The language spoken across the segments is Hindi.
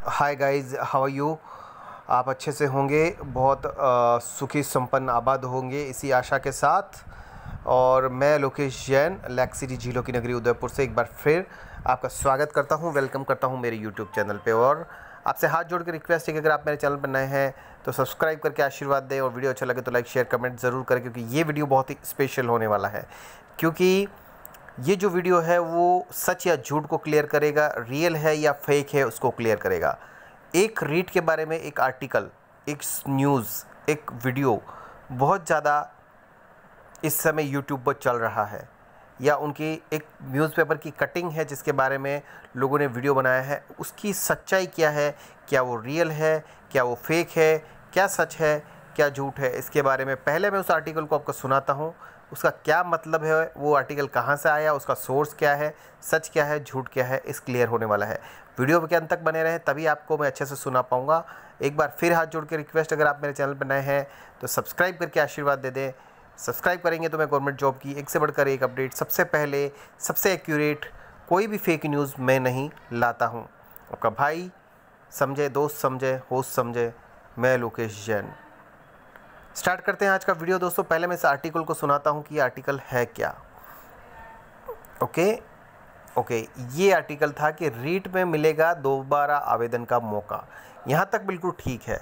Hi guys, how are you. आप अच्छे से होंगे, बहुत सुखी संपन्न आबाद होंगे इसी आशा के साथ। और मैं लोकेश जैन लेक सिटी झीलों की नगरी उदयपुर से एक बार फिर आपका स्वागत करता हूं, वेलकम करता हूं मेरे यूट्यूब चैनल पे। और आपसे हाथ जोड़ के रिक्वेस्ट है कि अगर आप मेरे चैनल पर नए हैं तो सब्सक्राइब करके आशीर्वाद दें, और वीडियो अच्छा लगे तो लाइक शेयर कमेंट ज़रूर करें, क्योंकि ये वीडियो बहुत ही स्पेशल होने वाला है। क्योंकि ये जो वीडियो है वो सच या झूठ को क्लियर करेगा, रियल है या फेक है उसको क्लियर करेगा। एक रीट के बारे में एक आर्टिकल, एक न्यूज़, एक वीडियो बहुत ज़्यादा इस समय यूट्यूब पर चल रहा है, या उनकी एक न्यूज़पेपर की कटिंग है जिसके बारे में लोगों ने वीडियो बनाया है। उसकी सच्चाई क्या है, क्या वो रियल है, क्या वो फेक है, क्या सच है, क्या झूठ है, इसके बारे में पहले मैं उस आर्टिकल को आपको सुनाता हूँ। उसका क्या मतलब है, वो आर्टिकल कहाँ से आया, उसका सोर्स क्या है, सच क्या है, झूठ क्या है, इस क्लियर होने वाला है। वीडियो के अंत तक बने रहें, तभी आपको मैं अच्छे से सुना पाऊँगा। एक बार फिर हाथ जोड़ के रिक्वेस्ट, अगर आप मेरे चैनल पर नए हैं तो सब्सक्राइब करके आशीर्वाद दे दें। सब्सक्राइब करेंगे तो मैं गवर्नमेंट जॉब की एक से बढ़कर एक अपडेट सबसे पहले, सबसे एक्यूरेट, कोई भी फेक न्यूज़ मैं नहीं लाता हूँ। आपका भाई समझे, दोस्त समझे, होस्ट समझे, मैं लोकेश जैन। स्टार्ट करते हैं आज का वीडियो दोस्तों। पहले मैं इस आर्टिकल को सुनाता हूँ कि ये आर्टिकल है क्या। ओके, ये आर्टिकल था कि रीट में मिलेगा दोबारा आवेदन का मौका। यहाँ तक बिल्कुल ठीक है।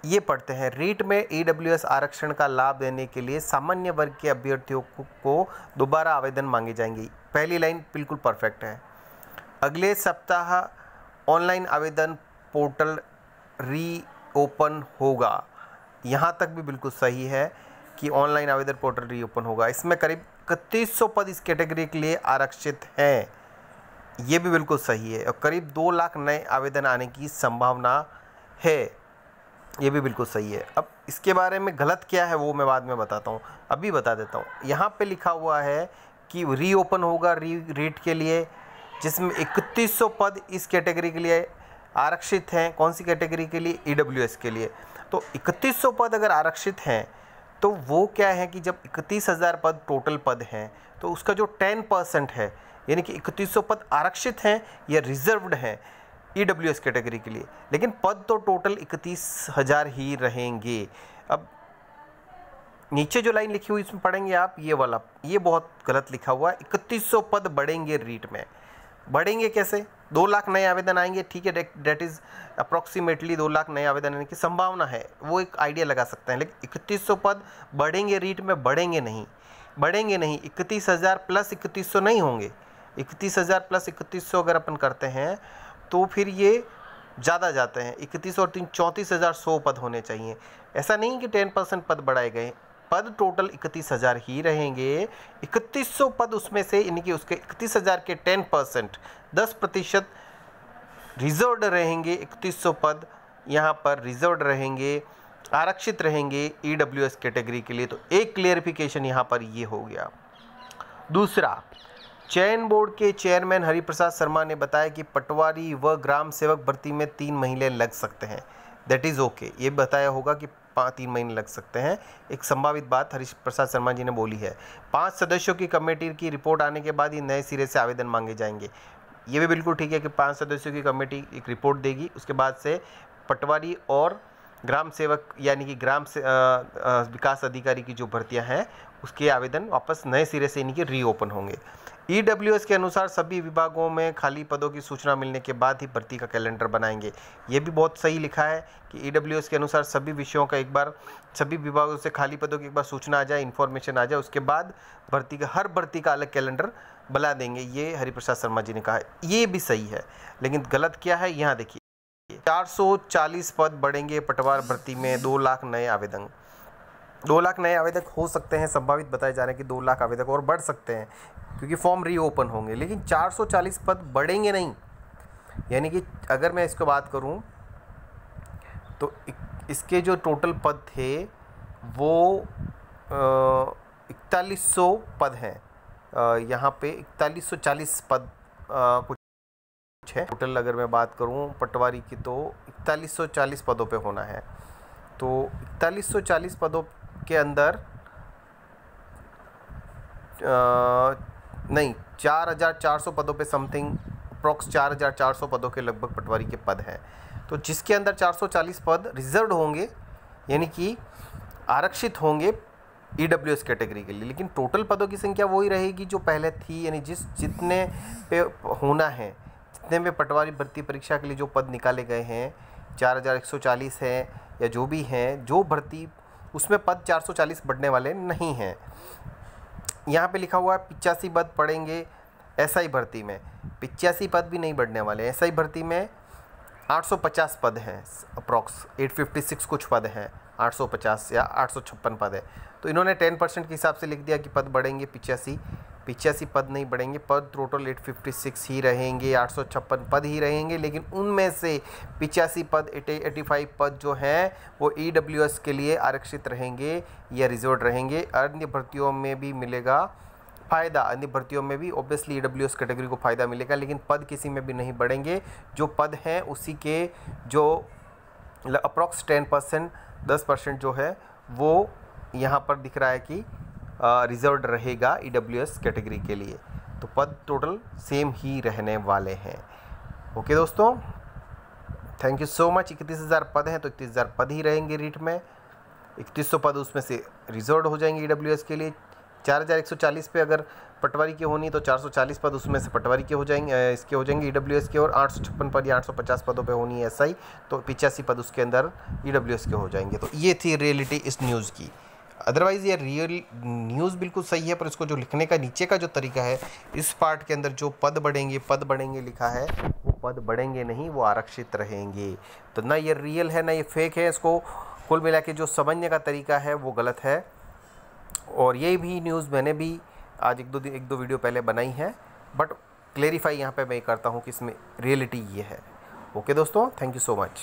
ये पढ़ते हैं, रीट में ईडब्ल्यूएस आरक्षण का लाभ देने के लिए सामान्य वर्ग के अभ्यर्थियों को दोबारा आवेदन मांगे जाएंगे। पहली लाइन बिल्कुल परफेक्ट है। अगले सप्ताह ऑनलाइन आवेदन पोर्टल री ओपन होगा। यहाँ तक भी बिल्कुल सही है कि ऑनलाइन आवेदन पोर्टल री ओपन होगा। इसमें करीब 3100 पद इस कैटेगरी के लिए आरक्षित हैं। ये भी बिल्कुल सही है। और करीब 2 लाख नए आवेदन आने की संभावना है। ये भी बिल्कुल सही है। अब इसके बारे में गलत क्या है वो मैं बाद में बताता हूँ, अभी बता देता हूँ। यहाँ पे लिखा हुआ है कि री ओपन होगा रीट के लिए, जिसमें 3100 पद इस कैटेगरी के लिए आरक्षित हैं। कौन सी कैटेगरी के लिए? ईडब्ल्यूएस के लिए। तो 3100 पद अगर आरक्षित हैं तो वो क्या है कि जब 31,000 पद टोटल पद हैं तो उसका जो 10% है, यानी कि 3100 पद आरक्षित हैं या रिजर्व्ड हैं ईडब्ल्यूएस कैटेगरी के लिए, लेकिन पद तो टोटल 31,000 ही रहेंगे। अब नीचे जो लाइन लिखी हुई इसमें पढ़ेंगे आप, ये वाला, ये बहुत गलत लिखा हुआ है। 3100 पद बढ़ेंगे रीट में। बढ़ेंगे कैसे? 2 लाख नए आवेदन आएंगे, ठीक है, डेट इज़ अप्रॉक्सीमेटली 2 लाख नए आवेदन आने की संभावना है, वो एक आइडिया लगा सकते हैं। लेकिन 3100 पद बढ़ेंगे रीट में, बढ़ेंगे नहीं। 31,000 प्लस 3100 नहीं होंगे। 31,000 प्लस 3100 अगर अपन करते हैं तो फिर ये ज़्यादा जाते हैं। 31 और 3 34,100 पद होने चाहिए। ऐसा नहीं कि 10% पद बढ़ाए गए, पद टोटल 31,000 ही रहेंगे। 3100 पद उसमें से, यानी कि उसके 31,000 के 10%, 10% रिजर्व्ड रहेंगे। 3100 पद यहाँ पर रिजर्व्ड रहेंगे, आरक्षित रहेंगे ईडब्ल्यूएस कैटेगरी के लिए। तो एक क्लियरिफिकेशन यहाँ पर ये हो गया। दूसरा, चयन बोर्ड के चेयरमैन हरिप्रसाद शर्मा ने बताया कि पटवारी व ग्राम सेवक भर्ती में 3 महीने लग सकते हैं। That is okay. ये बताया होगा कि 3 महीने लग सकते हैं, एक संभावित बात हरिप्रसाद शर्मा जी ने बोली है। 5 सदस्यों की कमेटी की रिपोर्ट आने के बाद ही नए सिरे से आवेदन मांगे जाएंगे। ये भी बिल्कुल ठीक है कि 5 सदस्यों की कमेटी एक रिपोर्ट देगी, उसके बाद से पटवारी और ग्राम सेवक यानी कि ग्राम से विकास अधिकारी की जो भर्तियां हैं उसके आवेदन वापस नए सिरे से यानी कि रीओपन होंगे। ईडब्ल्यूएस के अनुसार सभी विभागों में खाली पदों की सूचना मिलने के बाद ही भर्ती का कैलेंडर बनाएंगे। ये भी बहुत सही लिखा है कि ईडब्ल्यूएस के अनुसार सभी विषयों का एक बार, सभी विभागों से खाली पदों की एक बार सूचना आ जाए, इन्फॉर्मेशन आ जाए, उसके बाद हर भर्ती का अलग कैलेंडर बना देंगे। ये हरिप्रसाद शर्मा जी ने कहा है, ये भी सही है। लेकिन गलत क्या है, यहाँ देखिए, 440 पद बढ़ेंगे पटवार भर्ती में, 2 लाख नए आवेदन। 2 लाख नए आवेदक हो सकते हैं, संभावित बताए जा रहे हैं कि 2 लाख आवेदक और बढ़ सकते हैं क्योंकि फॉर्म रीओपन होंगे, लेकिन 440 पद बढ़ेंगे नहीं। यानी कि अगर मैं इसको बात करूं तो इसके जो टोटल पद थे वो 4100 पद हैं। यहाँ पे 4140 पद कुछ है टोटल। अगर मैं बात करूं पटवारी की तो 4140 पदों पे होना है। तो 4140 पदों के अंदर नहीं, 4400 पदों पे समथिंग अप्रॉक्स 4400 पदों के लगभग पटवारी के पद हैं। तो जिसके अंदर 440 पद रिजर्व्ड होंगे, यानी कि आरक्षित होंगे ईडब्ल्यूएस कैटेगरी के लिए, लेकिन टोटल पदों की संख्या वही रहेगी जो पहले थी, यानी जितने पे होना है, जितने में पटवारी भर्ती परीक्षा के लिए जो पद निकाले गए हैं 4140 हैं या जो भी हैं, जो भर्ती उसमें पद 440 बढ़ने वाले नहीं हैं। यहाँ पे लिखा हुआ है 85 पद पड़ेंगे एसआई भर्ती में, 85 पद भी नहीं बढ़ने वाले। एसआई भर्ती में 850 पद हैं, अप्रॉक्स 856 कुछ पद हैं, 850 या 856 पद है। तो इन्होंने 10% के हिसाब से लिख दिया कि पद बढ़ेंगे 85 पद नहीं बढ़ेंगे, पद टोटल 856 ही रहेंगे, 856 पद ही रहेंगे, लेकिन उनमें से 85 पद 85 पद जो हैं वो ईडब्ल्यूएस के लिए आरक्षित रहेंगे या रिजर्व रहेंगे। अन्य भर्तियों में भी मिलेगा फ़ायदा, अन्य भर्तियों में भी ऑब्वियसली ईडब्ल्यूएस कैटेगरी को फ़ायदा मिलेगा, लेकिन पद किसी में भी नहीं बढ़ेंगे। जो पद हैं उसी के जो अप्रॉक्स 10% जो है वो यहाँ पर दिख रहा है कि रिजर्व्ड रहेगा ईडब्ल्यूएस कैटेगरी के लिए। तो पद टोटल सेम ही रहने वाले हैं। ओके दोस्तों, थैंक यू सो मच। 31,000 पद हैं तो 31,000 पद ही रहेंगे रीट में, 3100 पद उसमें से रिजर्व्ड हो जाएंगे ईडब्ल्यूएस के लिए। 4140 पे अगर पटवारी की होनी तो 440 पद उसमें से पटवारी के हो जाएंगे, इसके हो जाएंगे ईडब्ल्यूएस के, और 856 पद या 850 पदों पे होनी है एसआई, तो 85 पद उसके अंदर ईडब्ल्यूएस के हो जाएंगे। तो ये थी रियलिटी इस न्यूज़ की। अदरवाइज़ ये रियल न्यूज़ बिल्कुल सही है, पर इसको जो लिखने का नीचे का जो तरीका है, इस पार्ट के अंदर जो पद बढ़ेंगे लिखा है, वो पद बढ़ेंगे नहीं, वो आरक्षित रहेंगे। तो ना ये रियल है ना ये फेक है, इसको कुल मिला के जो समझने का तरीका है वो गलत है। और ये भी न्यूज़ मैंने भी आज एक दो वीडियो पहले बनाई है, बट क्लेरिफाई यहाँ पे मैं करता हूँ कि इसमें रियलिटी ये है। ओके दोस्तों, थैंक यू सो मच।